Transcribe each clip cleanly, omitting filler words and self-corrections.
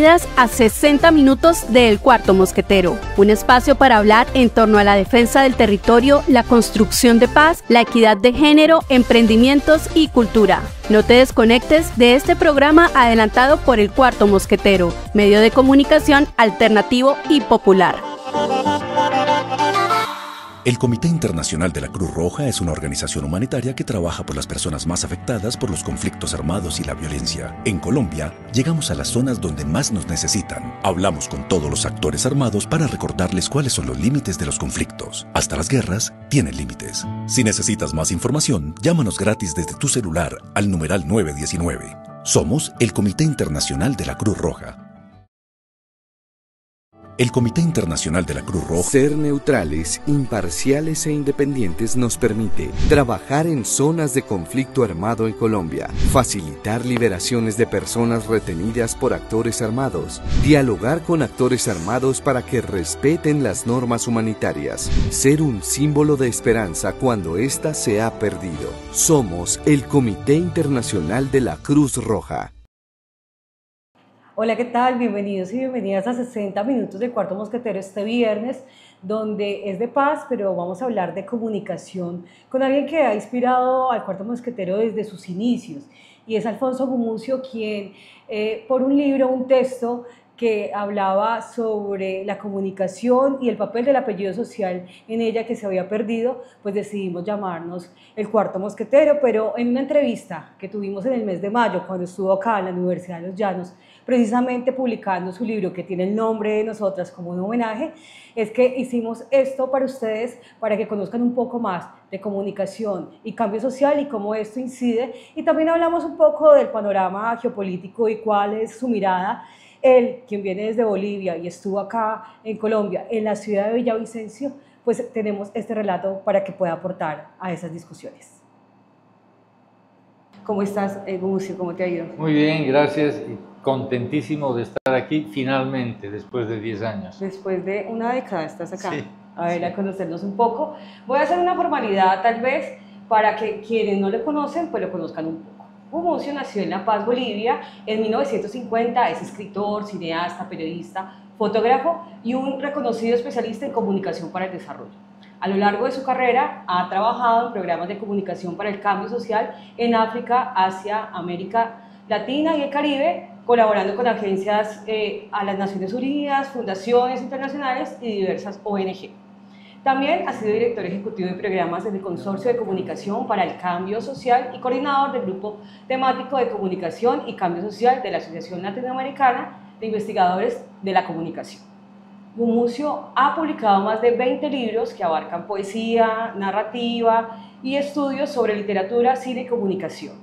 bienvenidas a 60 minutos de El Cuarto Mosquetero, un espacio para hablar en torno a la defensa del territorio, la construcción de paz, la equidad de género, emprendimientos y cultura. No te desconectes de este programa adelantado por El Cuarto Mosquetero, medio de comunicación alternativo y popular. El Comité Internacional de la Cruz Roja es una organización humanitaria que trabaja por las personas más afectadas por los conflictos armados y la violencia. En Colombia, llegamos a las zonas donde más nos necesitan. Hablamos con todos los actores armados para recordarles cuáles son los límites de los conflictos. Hasta las guerras tienen límites. Si necesitas más información, llámanos gratis desde tu celular al numeral 919. Somos el Comité Internacional de la Cruz Roja. El Comité Internacional de la Cruz Roja. Ser neutrales, imparciales e independientes nos permite trabajar en zonas de conflicto armado en Colombia, facilitar liberaciones de personas retenidas por actores armados, dialogar con actores armados para que respeten las normas humanitarias, ser un símbolo de esperanza cuando ésta se ha perdido. Somos el Comité Internacional de la Cruz Roja. Hola, ¿qué tal? Bienvenidos y bienvenidas a 60 minutos del Cuarto Mosquetero este viernes, donde es de paz, pero vamos a hablar de comunicación con alguien que ha inspirado al Cuarto Mosquetero desde sus inicios, y es Alfonso Gumucio, quien por un libro, un texto que hablaba sobre la comunicación y el papel del apellido social en ella que se había perdido, pues decidimos llamarnos El Cuarto Mosquetero. Pero en una entrevista que tuvimos en el mes de mayo, cuando estuvo acá en la Universidad de los Llanos, precisamente publicando su libro que tiene el nombre de nosotras como un homenaje, es que hicimos esto para ustedes, para que conozcan un poco más de comunicación y cambio social y cómo esto incide, y también hablamos un poco del panorama geopolítico y cuál es su mirada. Él, quien viene desde Bolivia y estuvo acá en Colombia, en la ciudad de Villavicencio, pues tenemos este relato para que pueda aportar a esas discusiones. ¿Cómo estás, Gumucio? ¿Cómo te ha ido? Muy bien, gracias. Contentísimo de estar aquí finalmente, después de 10 años. Después de una década estás acá. Sí, a ver, a conocernos un poco. Voy a hacer una formalidad tal vez para que quienes no le conocen, pues lo conozcan un poco. Gumucio nació en La Paz, Bolivia, en 1950, es escritor, cineasta, periodista, fotógrafo y un reconocido especialista en comunicación para el desarrollo. A lo largo de su carrera ha trabajado en programas de comunicación para el cambio social en África, Asia, América Latina y el Caribe, colaborando con agencias a las Naciones Unidas, fundaciones internacionales y diversas ONG. También ha sido director ejecutivo de programas del Consorcio de Comunicación para el Cambio Social y coordinador del Grupo Temático de Comunicación y Cambio Social de la Asociación Latinoamericana de Investigadores de la Comunicación. Gumucio ha publicado más de 20 libros que abarcan poesía, narrativa y estudios sobre literatura, cine y comunicación.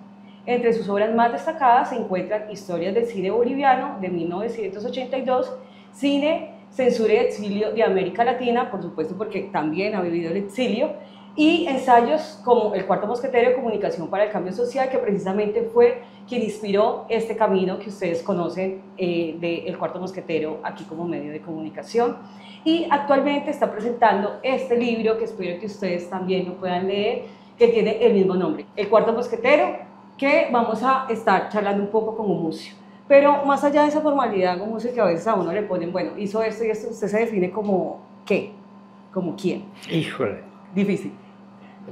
Entre sus obras más destacadas se encuentran Historias del cine boliviano de 1982, Cine, Censura y Exilio de América Latina, por supuesto porque también ha vivido el exilio, y ensayos como El Cuarto Mosquetero de Comunicación para el Cambio Social, que precisamente fue quien inspiró este camino que ustedes conocen de El Cuarto Mosquetero aquí como medio de comunicación. Y actualmente está presentando este libro que espero que ustedes también lo puedan leer, que tiene el mismo nombre, El Cuarto Mosquetero, que vamos a estar charlando un poco con Gumucio. Pero más allá de esa formalidad, Gumucio, que a veces a uno le ponen, bueno, hizo esto y esto, ¿usted se define como qué? ¿Como quién? Híjole. Difícil.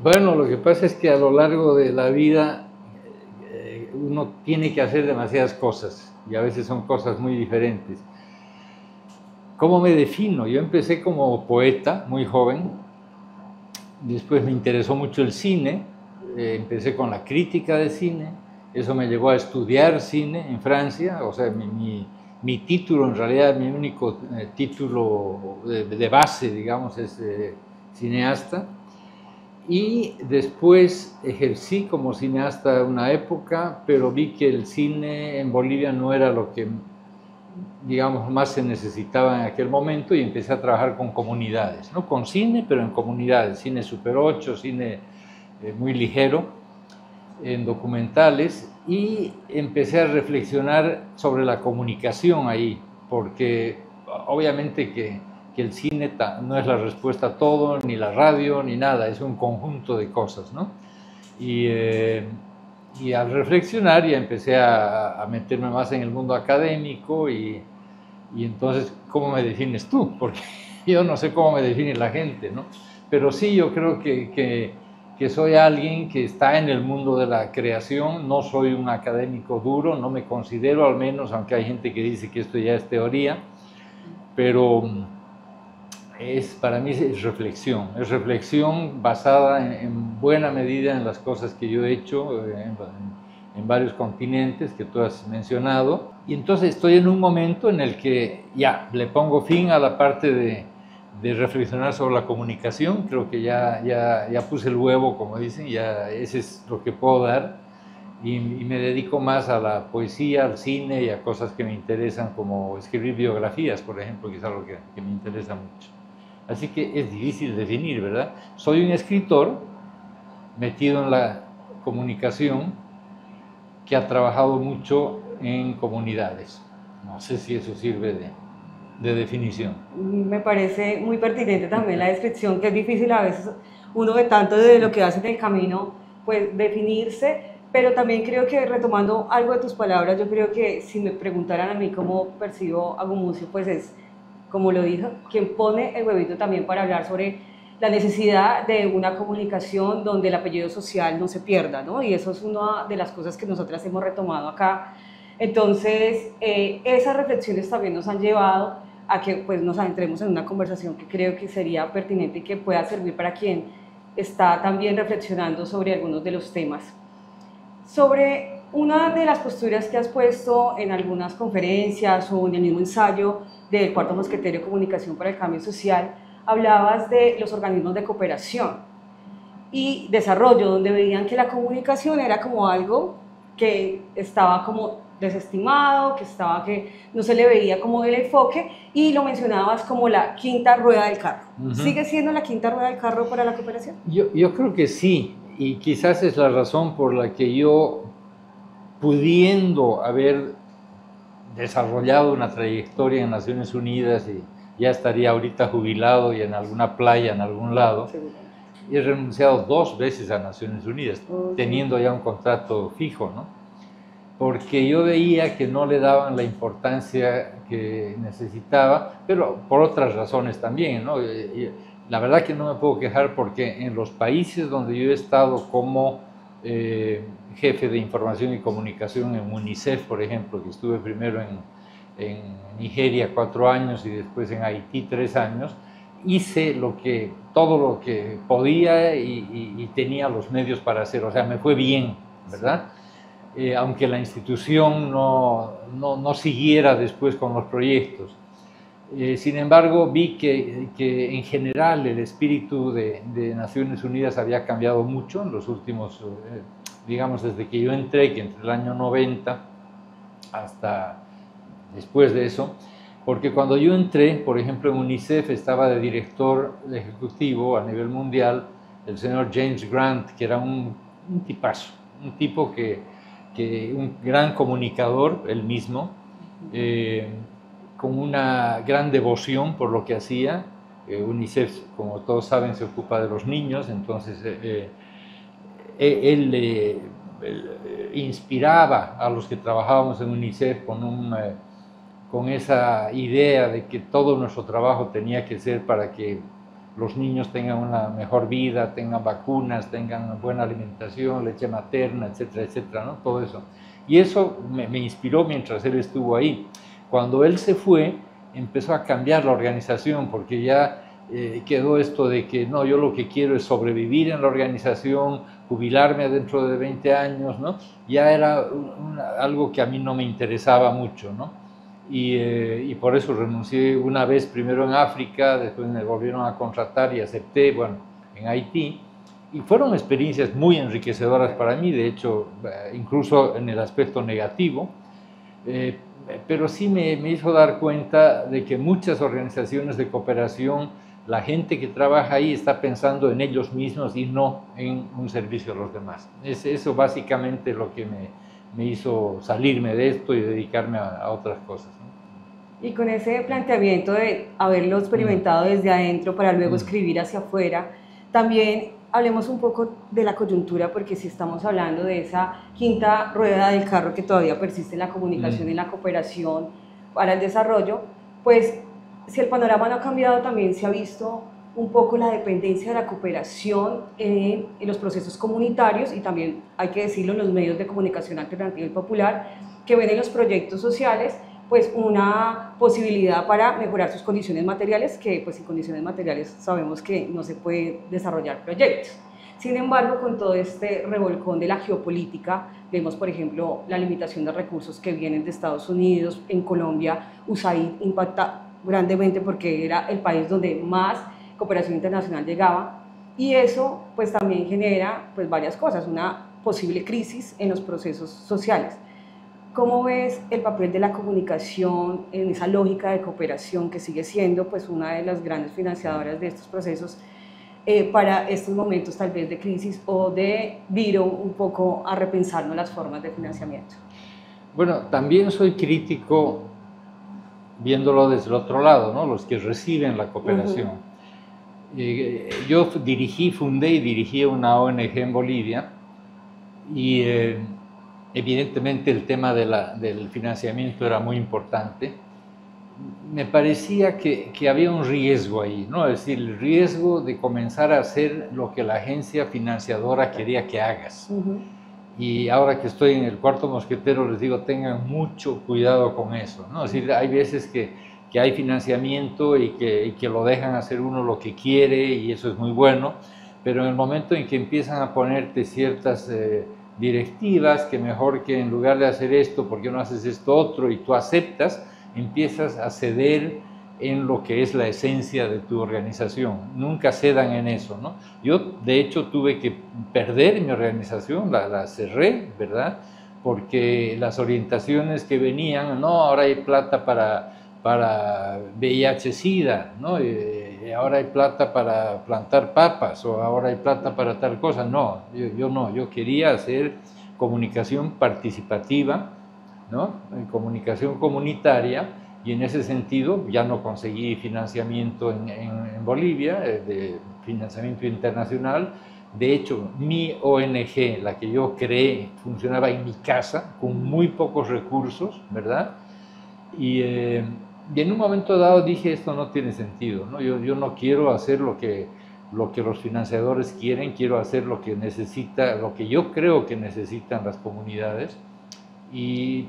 Bueno, lo que pasa es que a lo largo de la vida uno tiene que hacer demasiadas cosas y a veces son cosas muy diferentes. ¿Cómo me defino? Yo empecé como poeta muy joven, después me interesó mucho el cine, empecé con la crítica de cine, eso me llevó a estudiar cine en Francia, o sea, mi título, en realidad mi único título de base, digamos, es cineasta. Y después ejercí como cineasta una época, pero vi que el cine en Bolivia no era lo que, digamos, más se necesitaba en aquel momento y empecé a trabajar con comunidades, no con cine, pero en comunidades, cine Super 8, cine muy ligero, en documentales, y empecé a reflexionar sobre la comunicación ahí, porque obviamente que el cine no es la respuesta a todo, ni la radio, ni nada, es un conjunto de cosas, ¿no? Y al reflexionar ya empecé a meterme más en el mundo académico y Y entonces, ¿cómo me defines tú? Porque yo no sé cómo me define la gente, ¿no? Pero sí, yo creo que soy alguien que está en el mundo de la creación, no soy un académico duro, no me considero al menos, aunque hay gente que dice que esto ya es teoría, pero para mí es reflexión basada en buena medida en las cosas que yo he hecho en varios continentes que tú has mencionado. Y entonces estoy en un momento en el que ya le pongo fin a la parte de reflexionar sobre la comunicación. Creo que ya puse el huevo, como dicen, ya ese es lo que puedo dar, y me dedico más a la poesía, al cine y a cosas que me interesan, como escribir biografías, por ejemplo, que es algo que me interesa mucho. Así que es difícil definir, ¿verdad? Soy un escritor metido en la comunicación que ha trabajado mucho en comunidades. No sé si eso sirve de definición. Me parece muy pertinente también la descripción, que es difícil a veces, uno ve tanto de lo que hace en el camino, pues definirse, pero también creo que, retomando algo de tus palabras, yo creo que si me preguntaran a mí cómo percibo a Gumucio, pues es, como lo dijo, quien pone el huevito también para hablar sobre la necesidad de una comunicación donde el apellido social no se pierda, ¿no? Y eso es una de las cosas que nosotras hemos retomado acá. Entonces, esas reflexiones también nos han llevado a que pues, nos adentremos en una conversación que creo que sería pertinente y que pueda servir para quien está también reflexionando sobre algunos de los temas. Sobre una de las posturas que has puesto en algunas conferencias o en el mismo ensayo del Cuarto Mosquetero Comunicación para el Cambio Social, hablabas de los organismos de cooperación y desarrollo, donde veían que la comunicación era como algo que estaba como desestimado, que no se le veía como el enfoque, y lo mencionabas como la quinta rueda del carro. ¿Sigue siendo la quinta rueda del carro para la cooperación? Yo creo que sí, y quizás es la razón por la que yo, pudiendo haber desarrollado una trayectoria en Naciones Unidas y ya estaría ahorita jubilado y en alguna playa en algún lado, he renunciado 2 veces a Naciones Unidas, teniendo ya un contrato fijo, ¿no? Porque yo veía que no le daban la importancia que necesitaba, pero por otras razones también, ¿no? La verdad que no me puedo quejar, porque en los países donde yo he estado como jefe de información y comunicación en UNICEF, por ejemplo, que estuve primero en Nigeria 4 años y después en Haití 3 años, hice todo lo que podía y tenía los medios para hacer, o sea, me fue bien, ¿verdad? Aunque la institución no siguiera después con los proyectos. Sin embargo, vi que en general el espíritu de Naciones Unidas había cambiado mucho en los últimos, digamos, desde que yo entré, que entre el año 90 hasta después de eso, porque cuando yo entré, por ejemplo, en UNICEF estaba de director ejecutivo a nivel mundial el señor James Grant, que era un tipazo, un tipo un gran comunicador, él mismo, con una gran devoción por lo que hacía. UNICEF, como todos saben, se ocupa de los niños, entonces él inspiraba a los que trabajábamos en UNICEF con esa idea de que todo nuestro trabajo tenía que ser para que los niños tengan una mejor vida, tengan vacunas, tengan buena alimentación, leche materna, etcétera, etcétera, ¿no? Todo eso. Y eso me inspiró mientras él estuvo ahí. Cuando él se fue, empezó a cambiar la organización, porque ya quedó esto de que no, yo lo que quiero es sobrevivir en la organización, jubilarme dentro de 20 años, ¿no? Ya era algo que a mí no me interesaba mucho, ¿no? Y por eso renuncié una vez, primero en África, después me volvieron a contratar y acepté, bueno, en Haití. Y fueron experiencias muy enriquecedoras para mí, de hecho, incluso en el aspecto negativo, pero sí me hizo dar cuenta de que muchas organizaciones de cooperación, la gente que trabaja ahí está pensando en ellos mismos y no en un servicio a los demás. Es eso básicamente lo que me hizo salirme de esto y dedicarme a otras cosas, ¿no? Y con ese planteamiento de haberlo experimentado desde adentro para luego escribir hacia afuera, también hablemos un poco de la coyuntura, porque si estamos hablando de esa quinta rueda del carro que todavía persiste en la comunicación y en la cooperación para el desarrollo, pues si el panorama no ha cambiado, también se ha visto un poco la dependencia de la cooperación en los procesos comunitarios y también, hay que decirlo, en los medios de comunicación alternativa y popular, que ven en los proyectos sociales pues una posibilidad para mejorar sus condiciones materiales, que pues sin condiciones materiales sabemos que no se puede desarrollar proyectos. Sin embargo, con todo este revolcón de la geopolítica, vemos, por ejemplo, la limitación de recursos que vienen de Estados Unidos. En Colombia, USAID impacta grandemente porque era el país donde más cooperación internacional llegaba, y eso pues también genera pues varias cosas, una posible crisis en los procesos sociales. ¿Cómo ves el papel de la comunicación en esa lógica de cooperación que sigue siendo pues una de las grandes financiadoras de estos procesos para estos momentos tal vez de crisis o de viro un poco a repensarnos las formas de financiamiento? Bueno, también soy crítico viéndolo desde el otro lado, ¿no? Los que reciben la cooperación. Yo fundé y dirigí una ONG en Bolivia y evidentemente el tema del financiamiento era muy importante. Me parecía que había un riesgo ahí, ¿no? Es decir, el riesgo de comenzar a hacer lo que la agencia financiadora quería que hagas. Y ahora que estoy en el Cuarto Mosquetero les digo, tengan mucho cuidado con eso, ¿no? Es decir, hay veces que hay financiamiento y que lo dejan hacer uno lo que quiere y eso es muy bueno, pero en el momento en que empiezan a ponerte ciertas directivas, que mejor que en lugar de hacer esto, ¿por qué no haces esto otro? Y tú aceptas, empiezas a ceder en lo que es la esencia de tu organización. Nunca cedan en eso, ¿no? Yo, de hecho, tuve que perder mi organización, la cerré, ¿verdad? Porque las orientaciones que venían, no, ahora hay plata para VIH-Sida, ¿no? Ahora hay plata para plantar papas, o ahora hay plata para tal cosa. No, yo quería hacer comunicación participativa, ¿no? Comunicación comunitaria, y en ese sentido ya no conseguí financiamiento en Bolivia, de financiamiento internacional. De hecho, mi ONG, la que yo creé, funcionaba en mi casa, con muy pocos recursos, ¿verdad? Y en un momento dado dije, esto no tiene sentido, ¿no? Yo no quiero hacer lo que los financiadores quieren, quiero hacer lo que necesita, lo que yo creo que necesitan las comunidades, y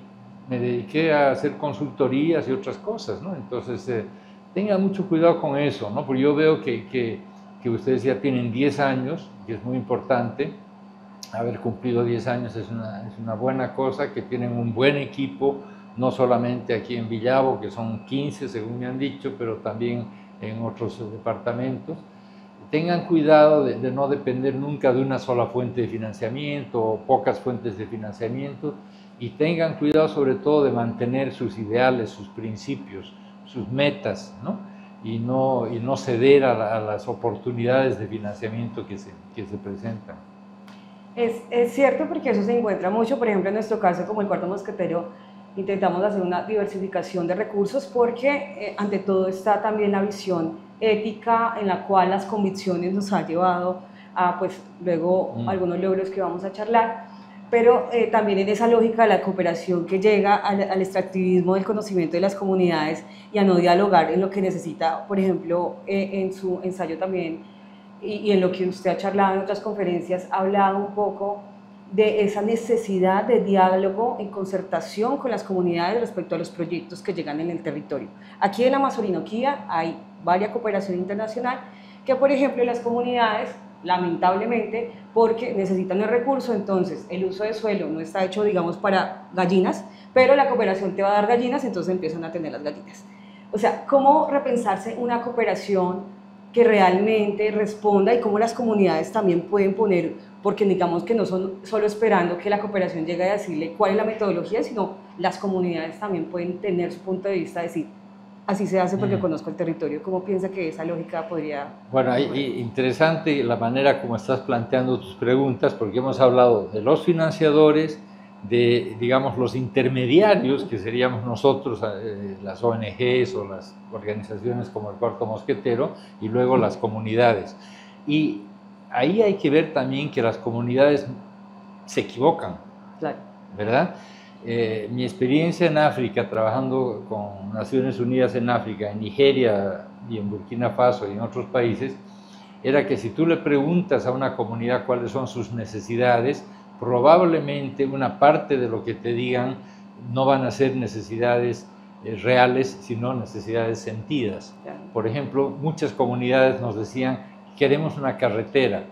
me dediqué a hacer consultorías y otras cosas, ¿no? Entonces, tengan mucho cuidado con eso, ¿no? Porque yo veo que ustedes ya tienen 10 años, que es muy importante. Haber cumplido 10 años es una buena cosa, que tienen un buen equipo, no solamente aquí en Villavo, que son 15 según me han dicho, pero también en otros departamentos. Tengan cuidado de no depender nunca de una sola fuente de financiamiento o pocas fuentes de financiamiento, y tengan cuidado sobre todo de mantener sus ideales, sus principios, sus metas, ¿no? Y no ceder a las oportunidades de financiamiento que se presentan. Es cierto, porque eso se encuentra mucho, por ejemplo en nuestro caso como el Cuarto Mosquetero intentamos hacer una diversificación de recursos porque ante todo está también la visión ética en la cual las convicciones nos ha llevado a pues luego algunos logros que vamos a charlar, pero también en esa lógica de la cooperación que llega al extractivismo del conocimiento de las comunidades y a no dialogar en lo que necesita, por ejemplo, en su ensayo también y en lo que usted ha charlado en otras conferencias, ha hablado un poco de esa necesidad de diálogo en concertación con las comunidades respecto a los proyectos que llegan en el territorio. Aquí en la Amazoninoquía hay varias cooperación internacional que, por ejemplo, las comunidades, lamentablemente, porque necesitan el recurso, entonces el uso de suelo no está hecho, digamos, para gallinas, pero la cooperación te va a dar gallinas, entonces empiezan a tener las gallinas. O sea, ¿cómo repensarse una cooperación que realmente responda y cómo las comunidades también pueden poner, porque digamos que no son solo esperando que la cooperación llegue a decirle cuál es la metodología, sino las comunidades también pueden tener su punto de vista, decir, así se hace porque conozco el territorio? ¿Cómo piensa que esa lógica podría...? Bueno, interesante la manera como estás planteando tus preguntas, porque hemos hablado de los financiadores, de, digamos, los intermediarios, que seríamos nosotros, las ONGs o las organizaciones como el Cuarto Mosquetero, y luego las comunidades. Y ahí hay que ver también que las comunidades se equivocan, claro, ¿verdad? Mi experiencia en África, trabajando con Naciones Unidas en África, en Nigeria y en Burkina Faso y en otros países, era que si tú le preguntas a una comunidad cuáles son sus necesidades, probablemente una parte de lo que te digan no van a ser necesidades reales, sino necesidades sentidas. Por ejemplo, muchas comunidades nos decían, queremos una carretera,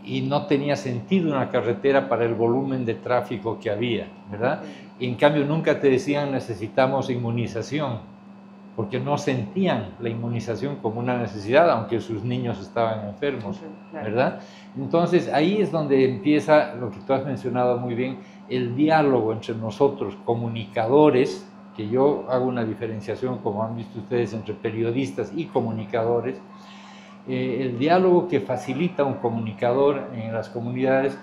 y no tenía sentido una carretera para el volumen de tráfico que había, ¿verdad? Y en cambio nunca te decían necesitamos inmunización, porque no sentían la inmunización como una necesidad, aunque sus niños estaban enfermos, ¿verdad? Entonces ahí es donde empieza lo que tú has mencionado muy bien, el diálogo entre nosotros, comunicadores, que yo hago una diferenciación, como han visto ustedes, entre periodistas y comunicadores. El diálogo que facilita un comunicador en las comunidades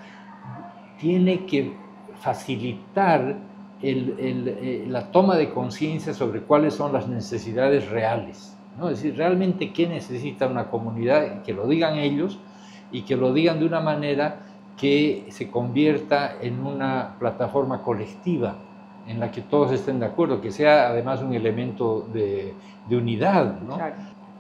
tiene que facilitar la toma de conciencia sobre cuáles son las necesidades reales, ¿no? Es decir, realmente qué necesita una comunidad, que lo digan ellos y que lo digan de una manera que se convierta en una plataforma colectiva en la que todos estén de acuerdo, que sea además un elemento de unidad, ¿no? Claro.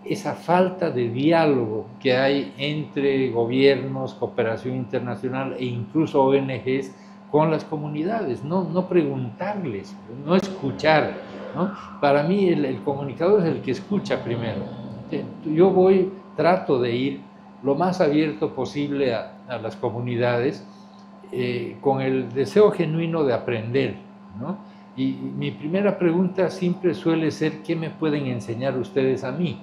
Esa falta de diálogo que hay entre gobiernos, cooperación internacional e incluso ONGs con las comunidades, no preguntarles, no escuchar, ¿no? Para mí el comunicador es el que escucha primero. Yo trato de ir lo más abierto posible a las comunidades con el deseo genuino de aprender, ¿no? Y mi primera pregunta siempre suele ser, ¿qué me pueden enseñar ustedes a mí?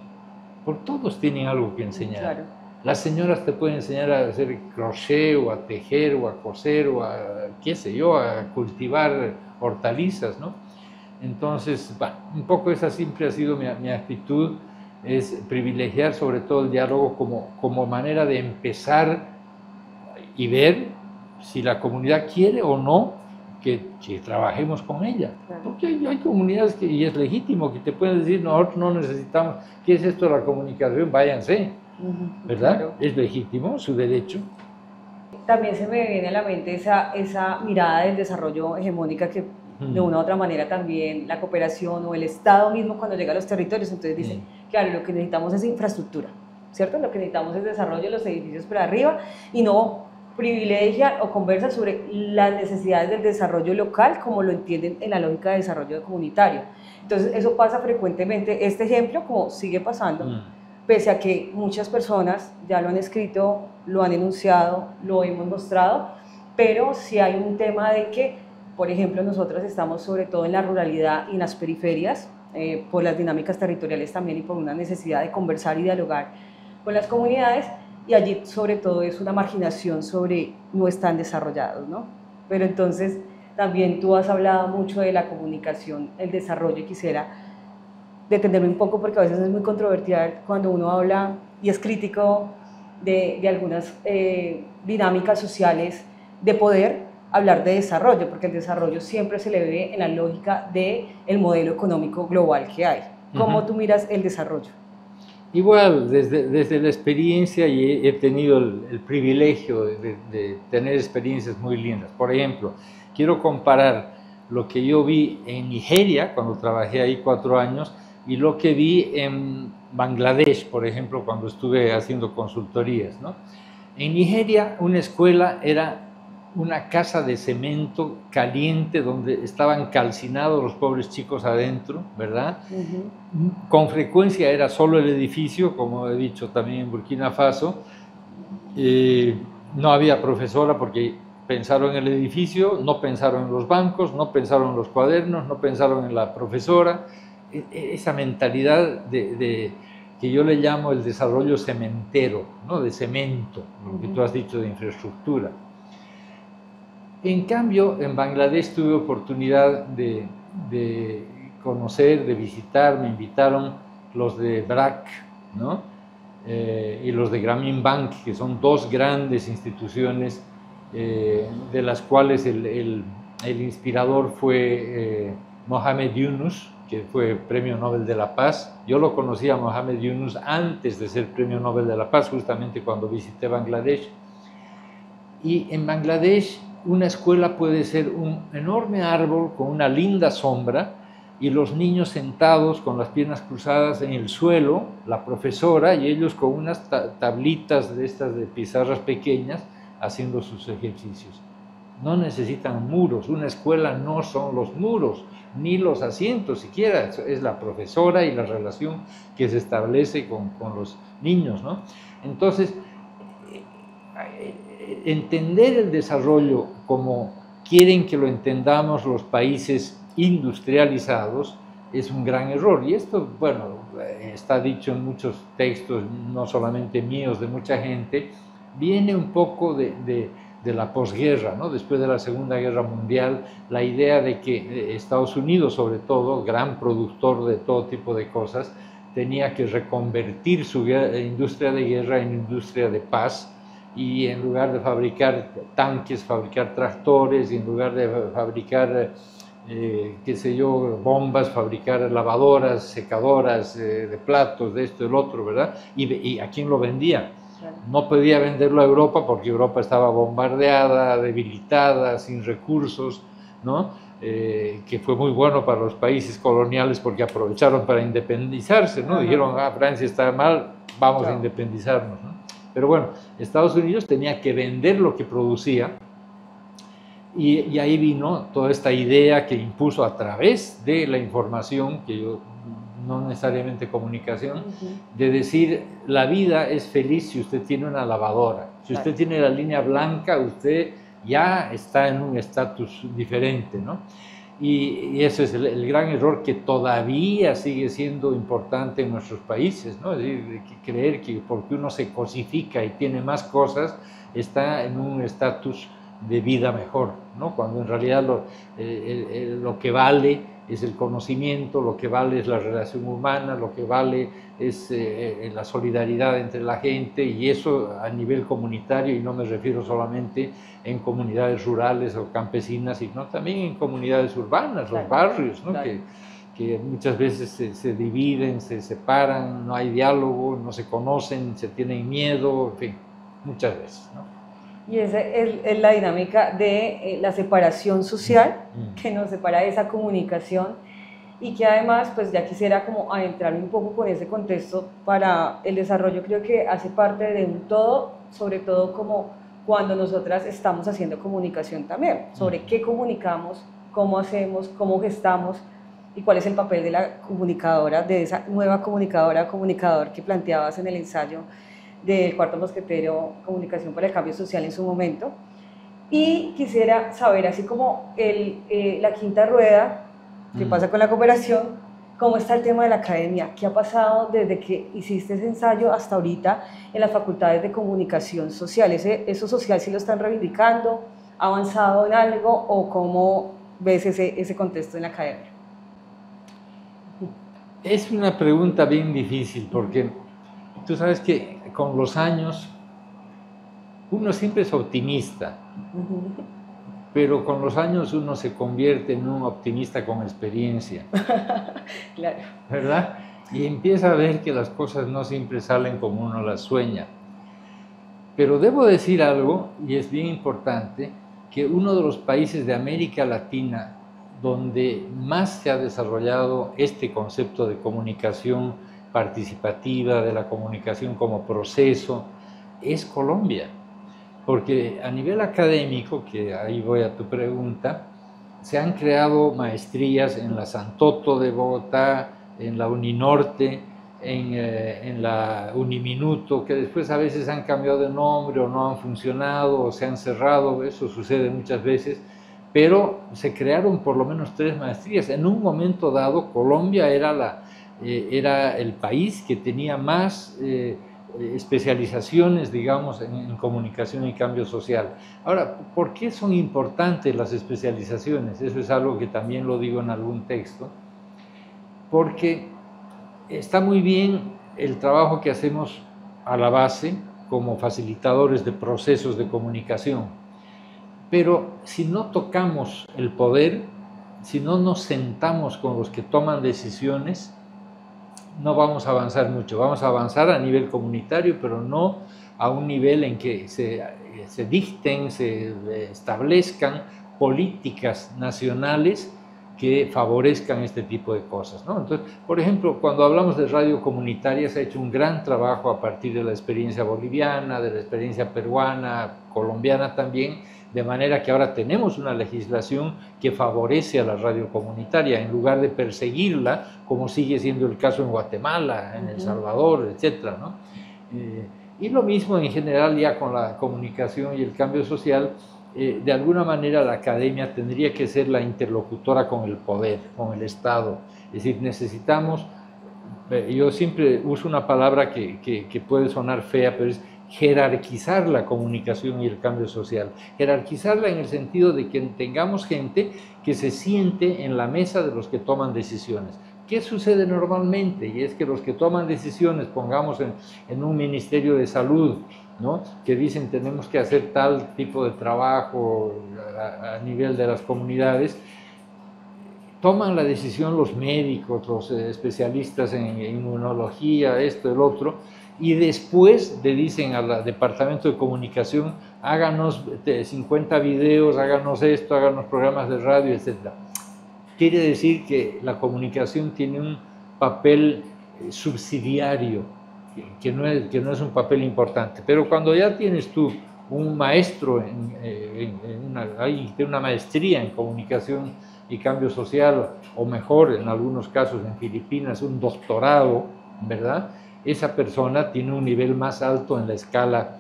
Porque todos tienen algo que enseñar. Claro. Las señoras te pueden enseñar a hacer crochet, o a tejer, o a coser, o a, qué sé yo, a cultivar hortalizas, ¿no? Entonces, bueno, un poco esa siempre ha sido mi actitud, es privilegiar sobre todo el diálogo como manera de empezar y ver si la comunidad quiere o no que trabajemos con ella. Claro. Porque hay comunidades y es legítimo que te pueden decir, nosotros no necesitamos, ¿qué es esto de la comunicación? Váyanse, ¿verdad? Claro. Es legítimo, su derecho. También se me viene a la mente esa mirada del desarrollo hegemónica que de una u otra manera también la cooperación o el Estado mismo cuando llega a los territorios, entonces dicen, claro, lo que necesitamos es infraestructura, ¿cierto? Lo que necesitamos es desarrollo de los edificios para arriba y no privilegian o conversan sobre las necesidades del desarrollo local como lo entienden en la lógica de desarrollo comunitario. Entonces eso pasa frecuentemente, este ejemplo como sigue pasando, pese a que muchas personas ya lo han escrito, lo han enunciado, lo hemos mostrado, pero sí hay un tema de que, por ejemplo, nosotros estamos sobre todo en la ruralidad y en las periferias, por las dinámicas territoriales también y por una necesidad de conversar y dialogar con las comunidades, y allí sobre todo es una marginación sobre no están desarrollados, ¿no? Pero entonces también tú has hablado mucho de la comunicación, el desarrollo, y quisiera detenerme un poco porque a veces es muy controversial cuando uno habla y es crítico de algunas dinámicas sociales de poder hablar de desarrollo, porque el desarrollo siempre se le ve en la lógica del modelo económico global que hay. ¿Cómo tú miras el desarrollo? Igual, desde la experiencia, y he tenido el privilegio de tener experiencias muy lindas. Por ejemplo, quiero comparar lo que yo vi en Nigeria, cuando trabajé ahí 4 años, y lo que vi en Bangladesh, por ejemplo, cuando estuve haciendo consultorías, ¿no? En Nigeria, una escuela era una casa de cemento caliente donde estaban calcinados los pobres chicos adentro, ¿verdad? Con frecuencia era solo el edificio, como he dicho también en Burkina Faso. No había profesora porque pensaron en el edificio, no pensaron en los bancos, no pensaron en los cuadernos, no pensaron en la profesora. Esa mentalidad que yo le llamo el desarrollo cementero, ¿no? De cemento, lo que tú has dicho de infraestructura. En cambio, en Bangladesh tuve oportunidad de conocer, de visitar, me invitaron los de BRAC, ¿no? Y los de Grameen Bank, que son 2 grandes instituciones de las cuales el inspirador fue Mohamed Yunus, que fue Premio Nobel de la Paz. Yo lo conocí a Mohamed Yunus antes de ser Premio Nobel de la Paz, justamente cuando visité Bangladesh. Y en Bangladesh una escuela puede ser un enorme árbol con una linda sombra y los niños sentados con las piernas cruzadas en el suelo, la profesora y ellos con unas tablitas de estas de pizarras pequeñas haciendo sus ejercicios. No necesitan muros, una escuela no son los muros, ni los asientos siquiera, es la profesora y la relación que se establece con los niños, ¿no? Entonces, entender el desarrollo como quieren que lo entendamos los países industrializados es un gran error. Y esto, bueno, está dicho en muchos textos, no solamente míos, de mucha gente, viene un poco de la posguerra, ¿no? Después de la Segunda Guerra Mundial, la idea de que Estados Unidos, sobre todo, gran productor de todo tipo de cosas, tenía que reconvertir su industria de guerra en industria de paz, y en lugar de fabricar tanques, fabricar tractores, y en lugar de fabricar, qué sé yo, bombas, fabricar lavadoras, secadoras de platos, de esto y del otro, ¿verdad? ¿Y a quién lo vendía? No podía venderlo a Europa porque Europa estaba bombardeada, debilitada, sin recursos, ¿no? Que fue muy bueno para los países coloniales porque aprovecharon para independizarse, ¿no? Dijeron, Francia está mal, vamos a independizarnos, ¿no? Pero bueno, Estados Unidos tenía que vender lo que producía y ahí vino toda esta idea que impuso a través de la información, que yo, no necesariamente comunicación, de decir, la vida es feliz si usted tiene una lavadora. Si usted tiene la línea blanca, usted ya está en un estatus diferente, ¿no? Y ese es el gran error que todavía sigue siendo importante en nuestros países, ¿no? Es decir, creer que porque uno se cosifica y tiene más cosas, está en un estatus de vida mejor, ¿no? Cuando en realidad lo que vale es el conocimiento, lo que vale es la relación humana, lo que vale es la solidaridad entre la gente, y eso a nivel comunitario, y no me refiero solamente en comunidades rurales o campesinas, sino también en comunidades urbanas, los barrios, ¿no? Que muchas veces se dividen, se separan, no hay diálogo, no se conocen, se tienen miedo, en fin, muchas veces, ¿no? Y esa es la dinámica de la separación social que nos separa de esa comunicación, y que además, pues ya quisiera como adentrarme un poco con ese contexto para el desarrollo. Creo que hace parte de un todo, sobre todo como cuando nosotras estamos haciendo comunicación también, sobre qué comunicamos, cómo hacemos, cómo gestamos y cuál es el papel de la comunicadora, de esa nueva comunicador que planteabas en el ensayo del Cuarto Mosquetero, Comunicación para el Cambio Social en su momento. Y quisiera saber, así como la quinta rueda, ¿qué pasa con la cooperación? ¿Cómo está el tema de la academia? ¿Qué ha pasado desde que hiciste ese ensayo hasta ahorita en las facultades de comunicación social? ¿Eso social sí lo están reivindicando? ¿Ha avanzado en algo? ¿O cómo ves ese contexto en la academia? Es una pregunta bien difícil, porque tú sabes que con los años uno siempre es optimista, pero con los años uno se convierte en un optimista con experiencia. Claro. ¿Verdad? Y empieza a ver que las cosas no siempre salen como uno las sueña. Pero debo decir algo, y es bien importante, que uno de los países de América Latina donde más se ha desarrollado este concepto de comunicación participativa, de la comunicación como proceso, es Colombia. Porque a nivel académico, que ahí voy a tu pregunta, se han creado maestrías en la Santoto de Bogotá, en la Uninorte, en la Uniminuto, que después a veces han cambiado de nombre o no han funcionado o se han cerrado, eso sucede muchas veces, pero se crearon por lo menos 3 maestrías. En un momento dado, Colombia era el país que tenía más especializaciones, digamos, en comunicación y cambio social. Ahora, ¿por qué son importantes las especializaciones? Eso es algo que también lo digo en algún texto, porque está muy bien el trabajo que hacemos a la base como facilitadores de procesos de comunicación, pero si no tocamos el poder, si no nos sentamos con los que toman decisiones, no vamos a avanzar mucho. Vamos a avanzar a nivel comunitario, pero no a un nivel en que se se dicten, se establezcan políticas nacionales que favorezcan este tipo de cosas, ¿no? Entonces, por ejemplo, cuando hablamos de radio comunitaria, se ha hecho un gran trabajo a partir de la experiencia boliviana, de la experiencia peruana, colombiana también, de manera que ahora tenemos una legislación que favorece a la radio comunitaria en lugar de perseguirla, como sigue siendo el caso en Guatemala, en El Salvador, etcétera, ¿no? Y lo mismo en general ya con la comunicación y el cambio social. De alguna manera la academia tendría que ser la interlocutora con el poder, con el Estado. Es decir, necesitamos, yo siempre uso una palabra que puede sonar fea, pero es jerarquizar la comunicación y el cambio social. Jerarquizarla en el sentido de que tengamos gente que se siente en la mesa de los que toman decisiones. ¿Qué sucede normalmente? Y es que los que toman decisiones, pongamos en un Ministerio de Salud, ¿no?, que dicen tenemos que hacer tal tipo de trabajo a nivel de las comunidades, toman la decisión los médicos, los especialistas en inmunología, esto, el otro, y después le dicen al departamento de comunicación, háganos 50 videos, háganos esto, háganos programas de radio, etc. Quiere decir que la comunicación tiene un papel subsidiario, que no es un papel importante. Pero cuando ya tienes tú un maestro, alguien que tiene una maestría en comunicación y cambio social, o mejor, en algunos casos en Filipinas, un doctorado, ¿verdad?, esa persona tiene un nivel más alto en la escala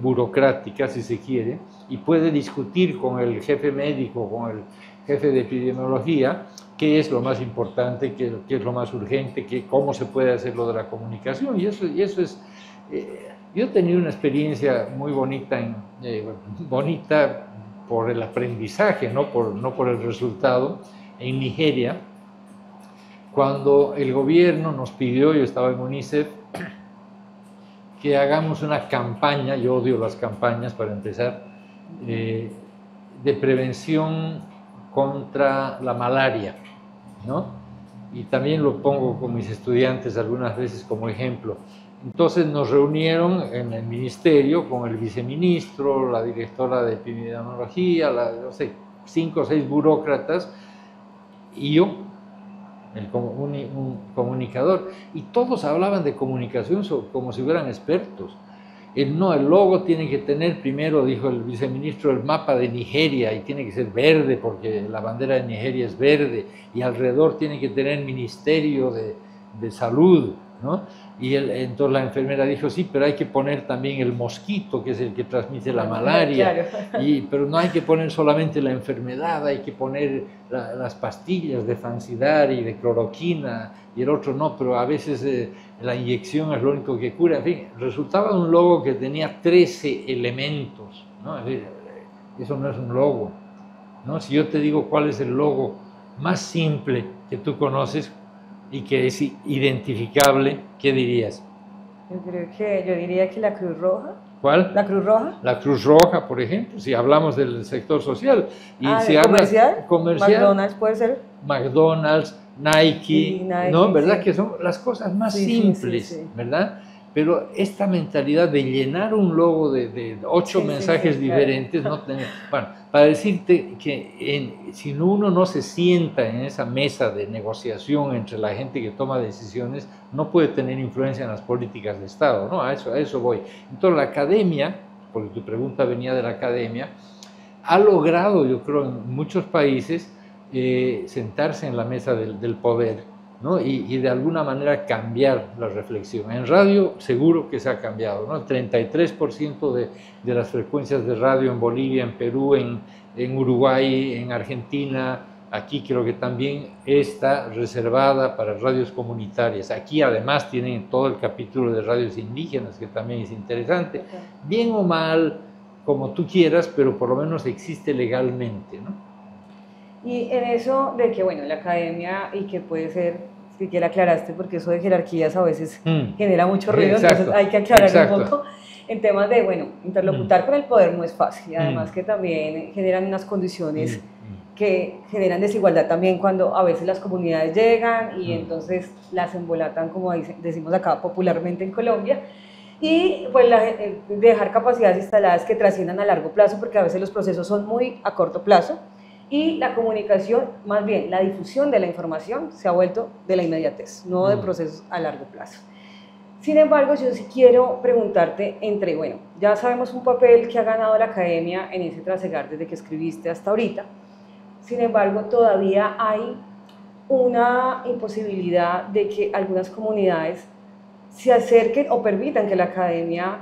burocrática, si se quiere, y puede discutir con el jefe médico, con el jefe de epidemiología, qué es lo más importante, qué es lo más urgente, cómo se puede hacer lo de la comunicación. Y eso es... yo he tenido una experiencia muy bonita, bonita por el aprendizaje, no por el resultado, en Nigeria, cuando el gobierno nos pidió, yo estaba en UNICEF, que hagamos una campaña, yo odio las campañas para empezar, de prevención contra la malaria, ¿no? Y también lo pongo con mis estudiantes algunas veces como ejemplo. Entonces nos reunieron en el ministerio con el viceministro, la directora de epidemiología, no sé, 5 o 6 burócratas y yo, un comunicador, y todos hablaban de comunicación como si fueran expertos. El logo tiene que tener primero, dijo el viceministro, el mapa de Nigeria, y tiene que ser verde porque la bandera de Nigeria es verde, y alrededor tiene que tener ministerio de salud, ¿no? Y entonces la enfermera dijo, sí, pero hay que poner también el mosquito, que es el que transmite la malaria, claro. Pero no hay que poner solamente la enfermedad, hay que poner las pastillas de Fansidar y de cloroquina, y el otro no, pero a veces la inyección es lo único que cura. En fin, resultaba un logo que tenía 13 elementos, ¿no? Eso no es un logo, ¿no? Si yo te digo cuál es el logo más simple que tú conoces y que es identificable, ¿qué dirías? Yo diría que la Cruz Roja. ¿Cuál? ¿La Cruz Roja? La Cruz Roja, por ejemplo, si hablamos del sector social. Y si comercial. McDonald's puede ser. McDonald's, Nike, ¿no? ¿Verdad? Sí. Que son las cosas más simples, ¿verdad? Pero esta mentalidad de llenar un logo de 8 mensajes diferentes, claro. Bueno, para decirte que si uno no se sienta en esa mesa de negociación entre la gente que toma decisiones, no puede tener influencia en las políticas de Estado, ¿no? A eso voy. Entonces la academia, porque tu pregunta venía de la academia, ha logrado, yo creo, en muchos países, sentarse en la mesa del poder, ¿no? Y de alguna manera cambiar la reflexión. En radio seguro que se ha cambiado, ¿no? El 33% de las frecuencias de radio en Bolivia, en Perú, en Uruguay, en Argentina, aquí creo que también está reservada para radios comunitarias. Aquí además tienen todo el capítulo de radios indígenas, que también es interesante. Bien o mal, como tú quieras, pero por lo menos existe legalmente, ¿no? Y en eso de que, bueno, la academia, y que puede ser, si que la aclaraste, porque eso de jerarquías a veces genera mucho ruido, entonces hay que aclarar un poco. En temas de, bueno, interlocutar con el poder no es fácil, además que también generan unas condiciones que generan desigualdad también cuando a veces las comunidades llegan y entonces las embolatan, como decimos acá popularmente en Colombia. y pues dejar capacidades instaladas que trasciendan a largo plazo, porque a veces los procesos son muy a corto plazo, y la comunicación, más bien la difusión de la información, se ha vuelto de la inmediatez, no de procesos a largo plazo. Sin embargo, yo sí quiero preguntarte bueno, ya sabemos un papel que ha ganado la academia en ese trasegar desde que escribiste hasta ahorita. Sin embargo, todavía hay una imposibilidad de que algunas comunidades se acerquen o permitan que la academia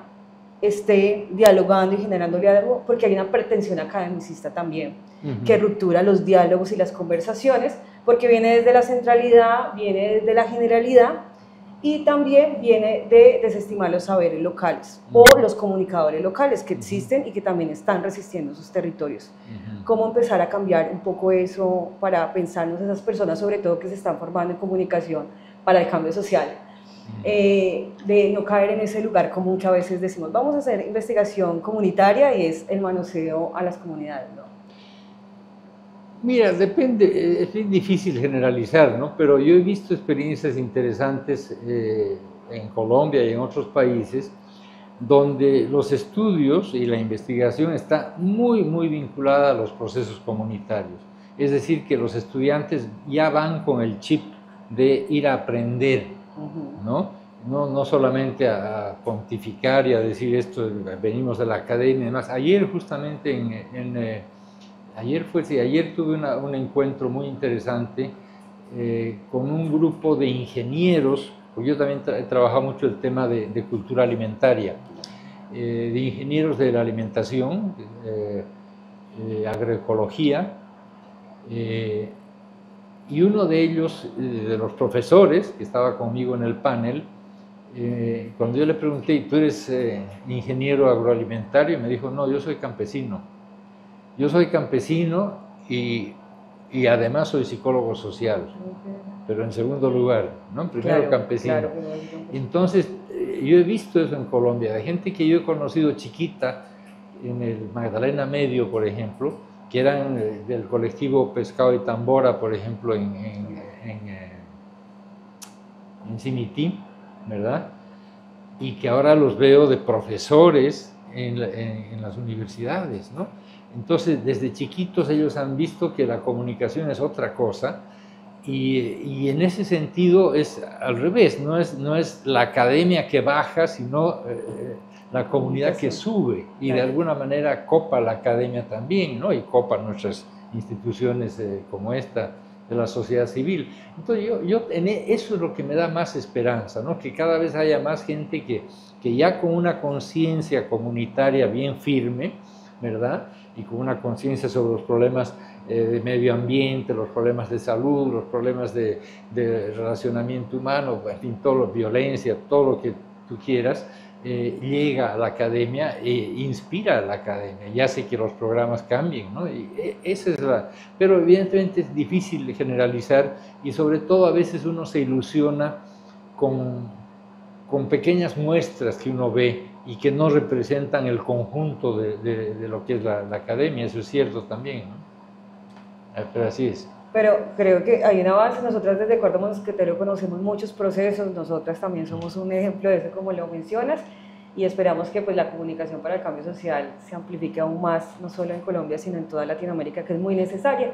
esté dialogando y generando diálogo, porque hay una pretensión academicista también, que ruptura los diálogos y las conversaciones, porque viene desde la centralidad, viene desde la generalidad, y también viene de desestimar los saberes locales o los comunicadores locales que existen y que también están resistiendo sus territorios. ¿Cómo empezar a cambiar un poco eso para pensarnos esas personas, sobre todo que se están formando en comunicación para el cambio social? De no caer en ese lugar como muchas veces decimos, vamos a hacer investigación comunitaria y es el manoseo a las comunidades, ¿no? Mira, depende, es difícil generalizar, ¿no? Pero yo he visto experiencias interesantes en Colombia y en otros países donde los estudios y la investigación está muy vinculada a los procesos comunitarios. Es decir, que los estudiantes ya van con el chip de ir a aprender, ¿no? No solamente a pontificar y a decir esto, venimos de la academia y demás. Ayer justamente ayer tuve un encuentro muy interesante con un grupo de ingenieros, porque yo también he trabajado mucho el tema de cultura alimentaria, de ingenieros de la alimentación, agroecología, y uno de ellos, de los profesores que estaba conmigo en el panel, cuando yo le pregunté, ¿tú eres ingeniero agroalimentario? Me dijo, no, yo soy campesino. Yo soy campesino y además soy psicólogo social, pero en segundo lugar, ¿no? Primero campesino. Claro. Entonces, yo he visto eso en Colombia, de gente que yo he conocido chiquita, en el Magdalena Medio, por ejemplo, que eran del colectivo Pescado y Tambora, por ejemplo, en Cimití, ¿verdad? Y que ahora los veo de profesores en las universidades, ¿no? Entonces, desde chiquitos ellos han visto que la comunicación es otra cosa y en ese sentido es al revés, no es la academia que baja, sino la comunidad que sube y de alguna manera copa la academia también, ¿no? Y copa nuestras instituciones como esta de la sociedad civil. Entonces, eso es lo que me da más esperanza, ¿no? Que cada vez haya más gente que ya con una conciencia comunitaria bien firme, ¿verdad? Y con una conciencia sobre los problemas de medio ambiente, los problemas de salud, los problemas de relacionamiento humano, en fin, violencia, todo lo que tú quieras, llega a la academia e inspira a la academia y hace que los programas cambien, ¿no? Esa es pero evidentemente es difícil generalizar y sobre todo a veces uno se ilusiona con pequeñas muestras que uno ve y que no representan el conjunto de lo que es la academia, eso es cierto también, ¿no? Pero así es. Pero creo que hay un avance. Nosotras desde Cuarto Mosquetero conocemos muchos procesos, nosotras también somos un ejemplo de eso, como lo mencionas, y esperamos que pues, la comunicación para el cambio social se amplifique aún más, no solo en Colombia, sino en toda Latinoamérica, que es muy necesaria.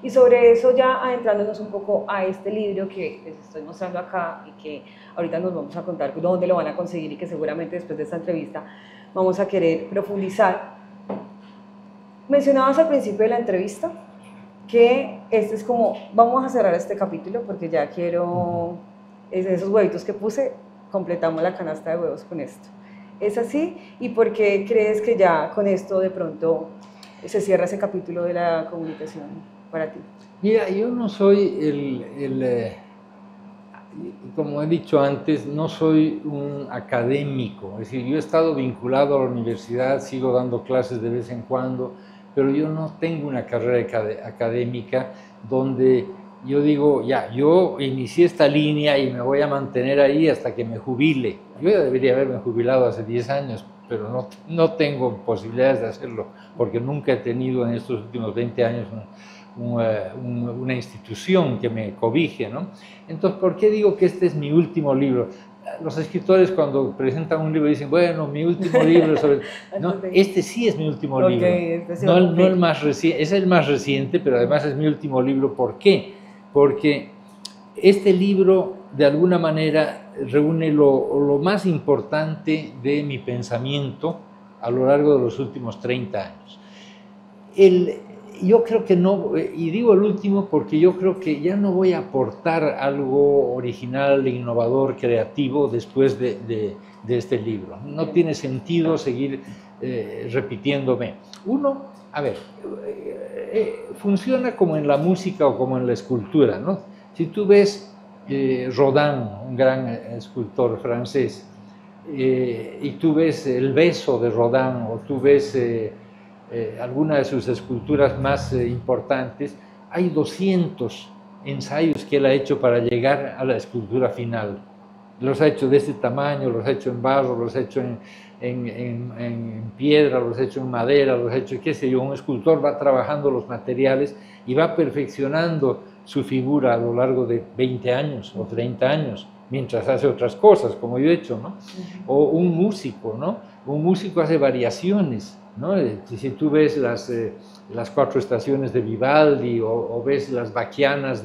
Y sobre eso, ya adentrándonos un poco a este libro que les estoy mostrando acá y que ahorita nos vamos a contar dónde lo van a conseguir y que seguramente después de esta entrevista vamos a querer profundizar. Mencionabas al principio de la entrevista que este es como, vamos a cerrar este capítulo porque ya quiero, esos huevitos que puse, completamos la canasta de huevos con esto. ¿Es así? ¿Y por qué crees que ya con esto de pronto se cierra ese capítulo de la comunicación para ti? Mira, yo no soy como he dicho antes, no soy un académico, es decir, yo he estado vinculado a la universidad, sigo dando clases de vez en cuando, pero yo no tengo una carrera académica donde yo digo, ya, yo inicié esta línea y me voy a mantener ahí hasta que me jubile. Yo ya debería haberme jubilado hace 10 años, pero no tengo posibilidades de hacerlo, porque nunca he tenido en estos últimos 20 años una institución que me cobije, ¿no? Entonces, ¿por qué digo que este es mi último libro? los escritores cuando presentan un libro dicen, bueno, mi último libro sobre... No, este sí es mi último libro, no el más reciente, es el más reciente, pero además es mi último libro. ¿Por qué? Porque este libro de alguna manera reúne lo más importante de mi pensamiento a lo largo de los últimos 30 años. Yo creo que no, y digo el último porque yo creo que ya no voy a aportar algo original, innovador, creativo después de este libro. No tiene sentido seguir repitiéndome. Uno, a ver, funciona como en la música o como en la escultura, ¿no? Si tú ves Rodin, un gran escultor francés, y tú ves El beso de Rodin, o tú ves alguna de sus esculturas más importantes, hay 200 ensayos que él ha hecho para llegar a la escultura final. Los ha hecho de este tamaño, los ha hecho en barro, los ha hecho en piedra, los ha hecho en madera, los ha hecho, qué sé yo. Un escultor va trabajando los materiales y va perfeccionando su figura a lo largo de 20 años o 30 años, mientras hace otras cosas, como yo he hecho, ¿no? O un músico, ¿no? Un músico hace variaciones, ¿no? Si tú ves las 4 estaciones de Vivaldi o ves las baquianas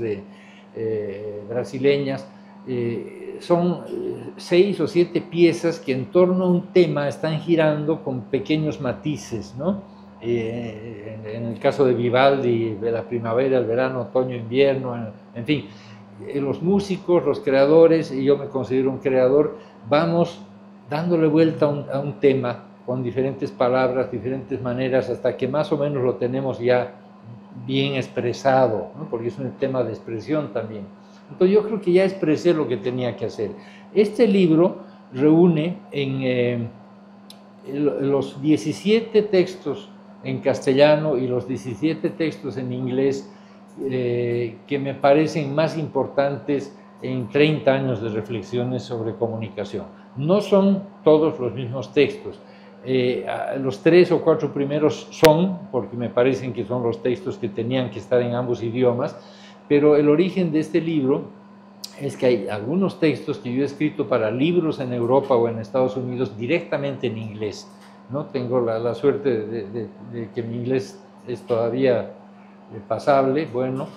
brasileñas, son 6 o 7 piezas que en torno a un tema están girando con pequeños matices, ¿no? En el caso de Vivaldi, de la primavera, el verano, otoño, invierno, en fin, los músicos, los creadores, y yo me considero un creador, vamos dándole vuelta a un tema con diferentes palabras, diferentes maneras, hasta que más o menos lo tenemos ya bien expresado, ¿no? Porque es un tema de expresión también. Entonces yo creo que ya expresé lo que tenía que hacer. Este libro reúne en los 17 textos en castellano y los 17 textos en inglés que me parecen más importantes en 30 años de reflexiones sobre comunicación. No son todos los mismos textos. Los 3 o 4 primeros son, porque me parecen que son los textos que tenían que estar en ambos idiomas, pero el origen de este libro es que hay algunos textos que yo he escrito para libros en Europa o en Estados Unidos directamente en inglés, ¿no? Tengo la suerte de que mi inglés es todavía pasable, bueno,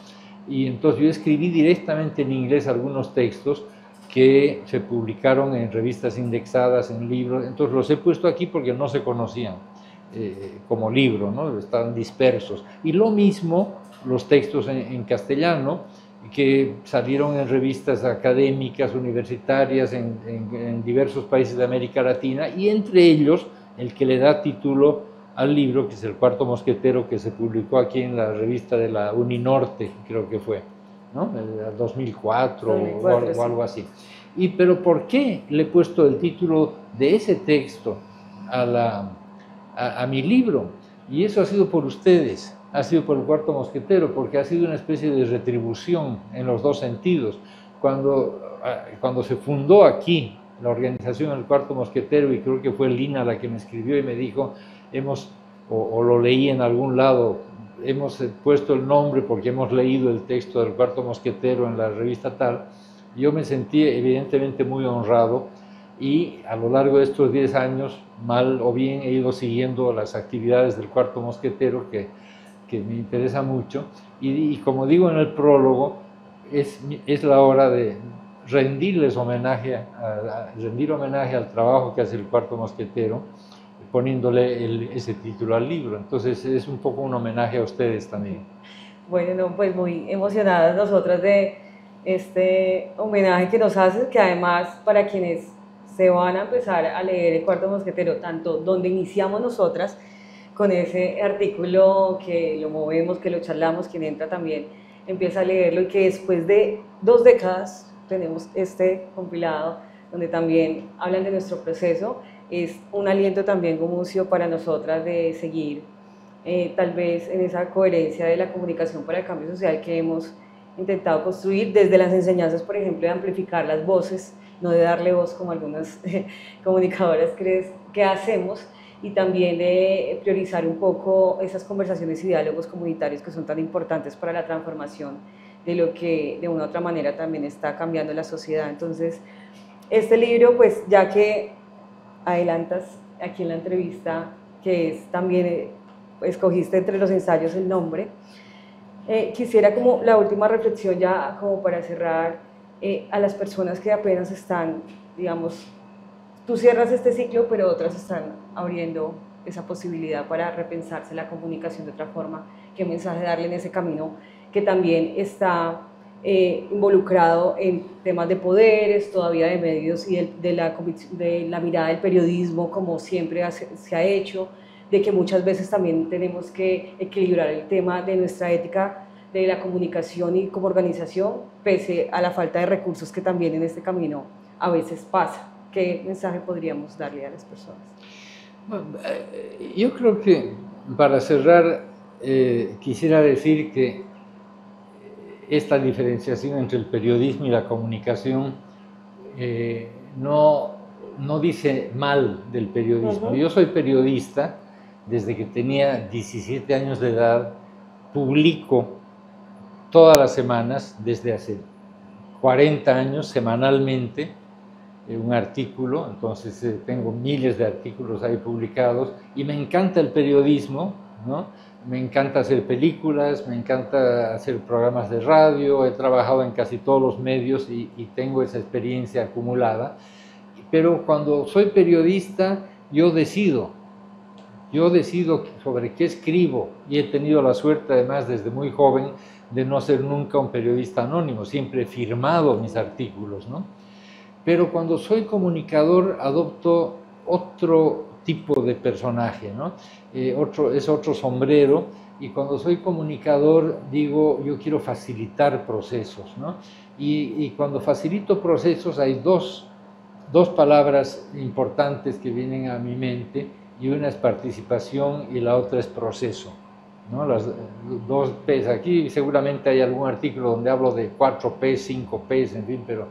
y entonces yo escribí directamente en inglés algunos textos que se publicaron en revistas indexadas, en libros. Entonces los he puesto aquí porque no se conocían como libro, ¿no? Estaban dispersos. Y lo mismo los textos en castellano, que salieron en revistas académicas, universitarias, en diversos países de América Latina, y entre ellos el que le da título al libro, que es El Cuarto Mosquetero, que se publicó aquí en la revista de la Uninorte, creo que fue, ¿no? El 2004 o algo así. Pero ¿por qué le he puesto el título de ese texto a mi libro? Y eso ha sido por ustedes, ha sido por El Cuarto Mosquetero, porque ha sido una especie de retribución en los dos sentidos. Cuando se fundó aquí la organización El Cuarto Mosquetero, y creo que fue Lina la que me escribió y me dijo, o lo leí en algún lado, hemos puesto el nombre porque hemos leído el texto del Cuarto Mosquetero en la revista tal. Yo me sentí evidentemente muy honrado, y a lo largo de estos 10 años, mal o bien, he ido siguiendo las actividades del Cuarto Mosquetero, que me interesa mucho, y como digo en el prólogo, es la hora de rendir homenaje al trabajo que hace el Cuarto Mosquetero, poniéndole ese título al libro. Entonces es un poco un homenaje a ustedes también. Bueno, no, pues muy emocionadas nosotras de este homenaje que nos haces, que además para quienes se van a empezar a leer El Cuarto Mosquetero, tanto donde iniciamos nosotras con ese artículo, que lo movemos, que lo charlamos, quien entra también empieza a leerlo, y que después de 2 décadas tenemos este compilado donde también hablan de nuestro proceso. Es un aliento también, Gumucio, para nosotras de seguir tal vez en esa coherencia de la comunicación para el cambio social que hemos intentado construir desde las enseñanzas, por ejemplo, de amplificar las voces, no de darle voz como algunas comunicadoras que hacemos, y también de priorizar un poco esas conversaciones y diálogos comunitarios que son tan importantes para la transformación de lo que de una u otra manera también está cambiando la sociedad. Entonces, Este libro, pues ya que adelantas aquí en la entrevista, que es también, escogiste entre los ensayos el nombre, quisiera como la última reflexión ya como para cerrar, a las personas que apenas están, digamos, tú cierras este ciclo, pero otras están abriendo esa posibilidad para repensarse la comunicación de otra forma. ¿Qué mensaje darle en ese camino que también está involucrado en temas de poderes, todavía de medios y de la mirada del periodismo, como siempre se ha hecho, de que muchas veces también tenemos que equilibrar el tema de nuestra ética de la comunicación y como organización, pese a la falta de recursos que también en este camino a veces pasa? ¿Qué mensaje podríamos darle a las personas? Bueno, yo creo que para cerrar quisiera decir que esta diferenciación entre el periodismo y la comunicación no dice mal del periodismo. Yo soy periodista desde que tenía 17 años de edad, publico todas las semanas, desde hace 40 años, semanalmente, un artículo, entonces tengo miles de artículos ahí publicados y me encanta el periodismo, ¿no? Me encanta hacer películas, me encanta hacer programas de radio, he trabajado en casi todos los medios y tengo esa experiencia acumulada, pero cuando soy periodista yo decido sobre qué escribo y he tenido la suerte además desde muy joven de no ser nunca un periodista anónimo, siempre he firmado mis artículos, ¿no? Pero cuando soy comunicador adopto otro tipo de personaje, ¿no? Es otro sombrero, y cuando soy comunicador digo, yo quiero facilitar procesos, ¿no? Y cuando facilito procesos hay dos palabras importantes que vienen a mi mente, y una es participación y la otra es proceso, ¿no? Las dos P's. Aquí seguramente hay algún artículo donde hablo de 4 P's, 5 P's, en fin, pero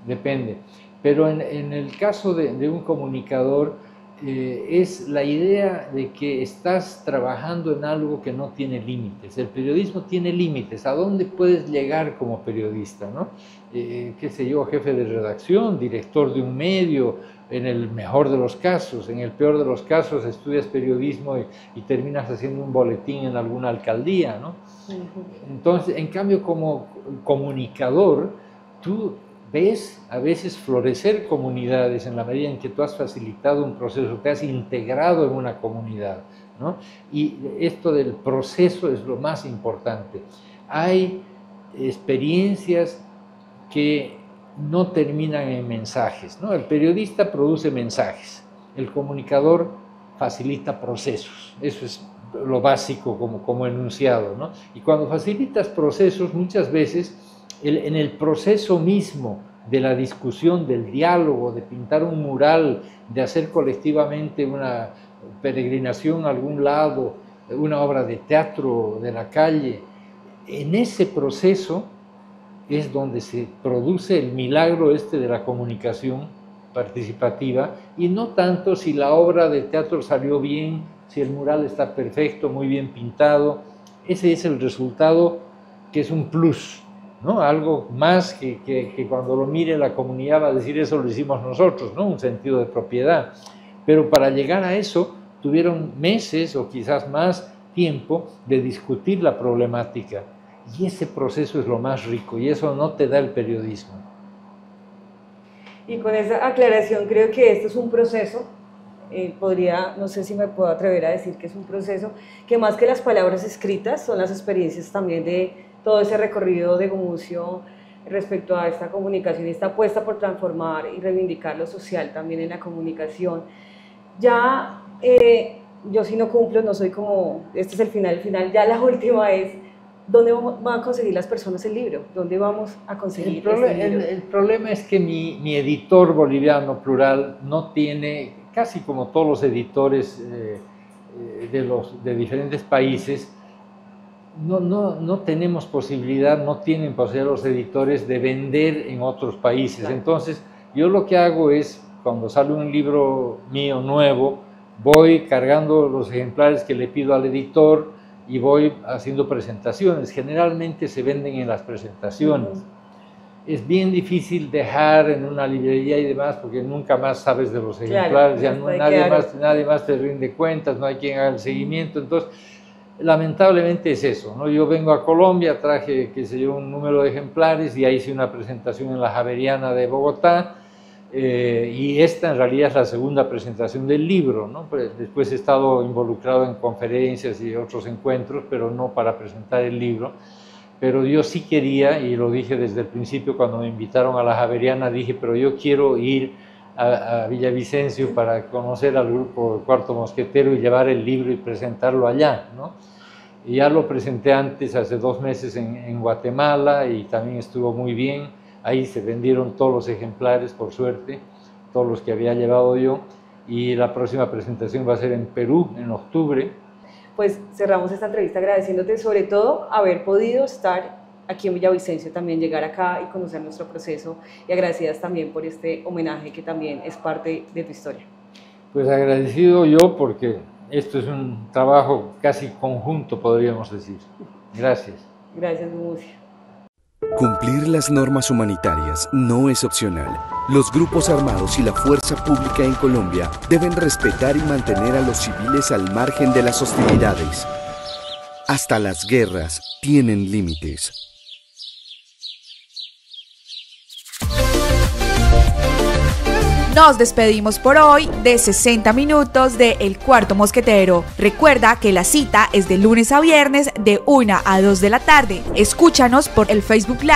depende. Pero en el caso de un comunicador es la idea de que estás trabajando en algo que no tiene límites. El periodismo tiene límites. ¿A dónde puedes llegar como periodista, ¿no? Qué sé yo, jefe de redacción, director de un medio, en el mejor de los casos. En el peor de los casos estudias periodismo y terminas haciendo un boletín en alguna alcaldía, ¿no? Entonces, en cambio, como comunicador, tú ves a veces florecer comunidades en la medida en que tú has facilitado un proceso, te has integrado en una comunidad, ¿no? Y esto del proceso es lo más importante. Hay experiencias que no terminan en mensajes, ¿no? El periodista produce mensajes, el comunicador facilita procesos, eso es lo básico como enunciado, ¿no? Y cuando facilitas procesos, muchas veces en el proceso mismo de la discusión, del diálogo, de pintar un mural, de hacer colectivamente una peregrinación a algún lado, una obra de teatro de la calle, en ese proceso es donde se produce el milagro de la comunicación participativa, y no tanto si la obra de teatro salió bien, si el mural está perfecto, muy bien pintado. Ese es el resultado que es un plus, ¿no? Algo más que cuando lo mire la comunidad va a decir eso lo hicimos nosotros, ¿no? Un sentido de propiedad. Pero para llegar a eso tuvieron meses o quizás más tiempo de discutir la problemática, y ese proceso es lo más rico, y eso no te da el periodismo. Y con esa aclaración creo que esto es un proceso, no sé si me puedo atrever a decir que es un proceso, que más que las palabras escritas son las experiencias también de todo ese recorrido de Gumucio respecto a esta comunicación, esta apuesta por transformar y reivindicar lo social también en la comunicación. Ya, yo si no cumplo, no soy como, este es el final, ya la última es, ¿dónde van a conseguir las personas el libro? ¿Dónde vamos a conseguir este libro? El problema es que mi editor boliviano Plural no tiene, casi como todos los editores de diferentes países, no tenemos posibilidad, no tienen posibilidad los editores de vender en otros países. Claro. Entonces, yo lo que hago es, cuando sale un libro mío nuevo, voy cargando los ejemplares que le pido al editor y voy haciendo presentaciones. Generalmente se venden en las presentaciones. es bien difícil dejar en una librería y demás, porque nunca más sabes de los ejemplares, ya no, nadie más te rinde cuentas, no hay quien haga el seguimiento. Entonces, lamentablemente es eso, ¿no? Yo vengo a Colombia, traje, qué sé yo, un número de ejemplares, y ahí hice una presentación en la Javeriana de Bogotá, y esta en realidad es la segunda presentación del libro, ¿no? Pues después he estado involucrado en conferencias y otros encuentros, pero no para presentar el libro. Pero yo sí quería, y lo dije desde el principio cuando me invitaron a la Javeriana, dije, pero yo quiero ir a Villavicencio para conocer al grupo Cuarto Mosquetero y llevar el libro y presentarlo allá, ¿no? Y ya lo presenté antes, hace 2 meses en Guatemala, y también estuvo muy bien. Ahí se vendieron todos los ejemplares, por suerte, todos los que había llevado yo, y la próxima presentación va a ser en Perú, en octubre. Pues cerramos esta entrevista agradeciéndote sobre todo haber podido estar aquí en Villavicencio, también llegar acá y conocer nuestro proceso, y agradecidas también por este homenaje que también es parte de tu historia. Pues agradecido yo, porque esto es un trabajo casi conjunto, podríamos decir. Gracias. Gracias, Mumucia. Cumplir las normas humanitarias no es opcional. Los grupos armados y la fuerza pública en Colombia deben respetar y mantener a los civiles al margen de las hostilidades. Hasta las guerras tienen límites. Nos despedimos por hoy de 60 minutos de El Cuarto Mosquetero. Recuerda que la cita es de lunes a viernes de 1 a 2 de la tarde. Escúchanos por el Facebook Live